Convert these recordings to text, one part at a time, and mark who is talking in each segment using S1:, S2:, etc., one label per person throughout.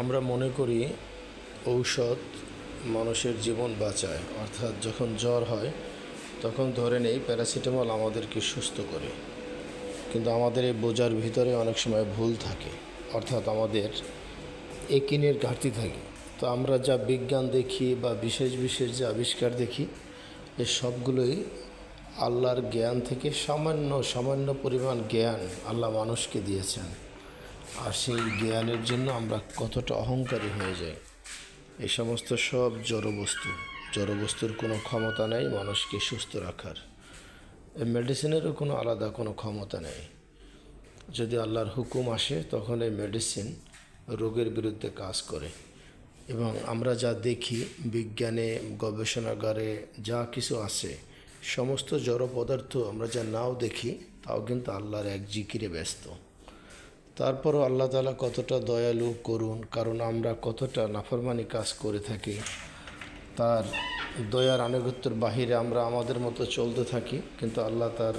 S1: আমরা মনে করি ঔষধ মানুষের জীবন বাঁচায়, অর্থাৎ যখন জ্বর হয় তখন ধরে নেই প্যারাসিটামল আমাদেরকে সুস্থ করে। কিন্তু আমাদের এই বোঝার ভিতরে অনেক সময় ভুল থাকে, অর্থাৎ আমাদের একিনের ঘাটতি থাকে। তো আমরা যা বিজ্ঞান দেখি বা বিশেষ বিশেষ যে আবিষ্কার দেখি, এ সবগুলোই আল্লাহর জ্ঞান থেকে সামান্য সামান্য পরিমাণ জ্ঞান আল্লাহ মানুষকে দিয়েছেন। আর সেই জ্ঞানের জন্য আমরা কতটা অহংকারী হয়ে যাই। এই সমস্ত সব জড়বস্তুর কোনো ক্ষমতা নেই মানুষকে সুস্থ রাখার। এই মেডিসিনেরও কোনো আলাদা কোনো ক্ষমতা নেই। যদি আল্লাহর হুকুম আসে তখন এই মেডিসিন রোগের বিরুদ্ধে কাজ করে। এবং আমরা যা দেখি বিজ্ঞানে, গবেষণাগারে যা কিছু আছে, সমস্ত জড় পদার্থ আমরা যা নাও দেখি, তাও কিন্তু আল্লাহর এক জিকিরে ব্যস্ত। তারপরও আল্লাহ তাআলা কতটা দয়ালু, করুণ, কারণ আমরা কতটা নাফরমানি কাজ করে থাকি। তার দয়ার আনুগত্যের বাহিরে আমরা আমাদের মতো চলতে থাকি, কিন্তু আল্লাহ তার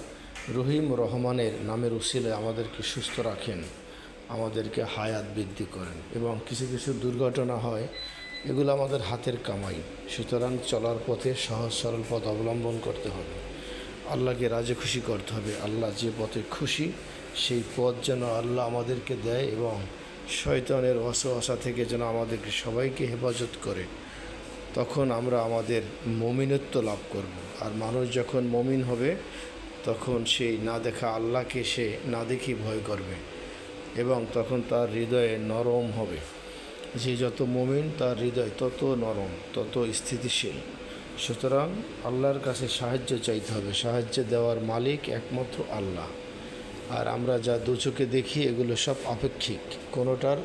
S1: রহিম রহমানের নামের উসিলায় আমাদেরকে সুস্থ রাখেন, আমাদেরকে হায়াত বৃদ্ধি করেন। এবং কিছু কিছু দুর্ঘটনা হয়, এগুলো আমাদের হাতের কামাই। সুতরাং চলার পথে সহজ সরল পথ অবলম্বন করতে হবে, আল্লাহকে রাজি খুশি করতে হবে। আল্লাহ যে পথে খুশি সেই পথ যেন আল্লাহ আমাদেরকে দেয়, এবং শয়তানের ওয়াসওয়াসা থেকে যেন আমাদেরকে সবাইকে হেফাজত করে। তখন আমরা আমাদের মমিনত্ব লাভ করব। আর মানুষ যখন মমিন হবে তখন সেই না দেখা আল্লাহকে সে না দেখি ভয় করবে, এবং তখন তার হৃদয়ে নরম হবে। যে যত মমিন তার হৃদয় তত নরম, তত স্থিতিশীল। সুতরাং আল্লাহর কাছে সাহায্য চাইতে হবে। সাহায্য দেওয়ার মালিক একমাত্র আল্লাহ। আর আমরা যা দুচোখে দেখি এগুলো সব আপেক্ষিক, কোনোটার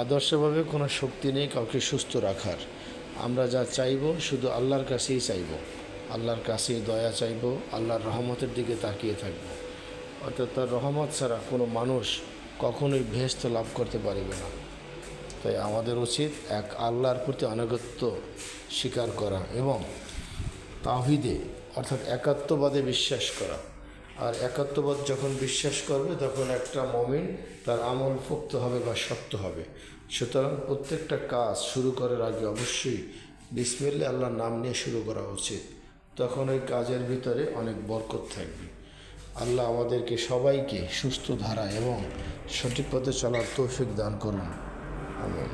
S1: আদর্শভাবে কোনো শক্তি নেই কাউকে সুস্থ রাখার। আমরা যা চাইব শুধু আল্লাহর কাছেই চাইব, আল্লাহর কাছেই দয়া চাইব, আল্লাহর রহমতের দিকে তাকিয়ে থাকব। অর্থাৎ তার রহমত ছাড়া কোনো মানুষ কখনোই বেহেশত লাভ করতে পারবে না। তাই আমাদের উচিত এক আল্লাহর প্রতি আনুগত্য স্বীকার করা এবং তাওহীদে অর্থাৎ একাত্মবাদে বিশ্বাস করা। আর একাত্মবাদ যখন বিশ্বাস করবে তখন একটা মুমিন তার আমল পোক্ত হবে বা শক্ত হবে। সুতরাং প্রত্যেকটা কাজ শুরু করার আগে অবশ্যই বিসমিল্লাহ আল্লাহর নাম নিয়ে শুরু করা উচিত। তখন ওই কাজের ভিতরে অনেক বরকত থাকবে। আল্লাহ আমাদেরকে সবাইকে সুস্থ ধারা এবং সঠিক পথে চলার তৌফিক দান করুন। আমিন।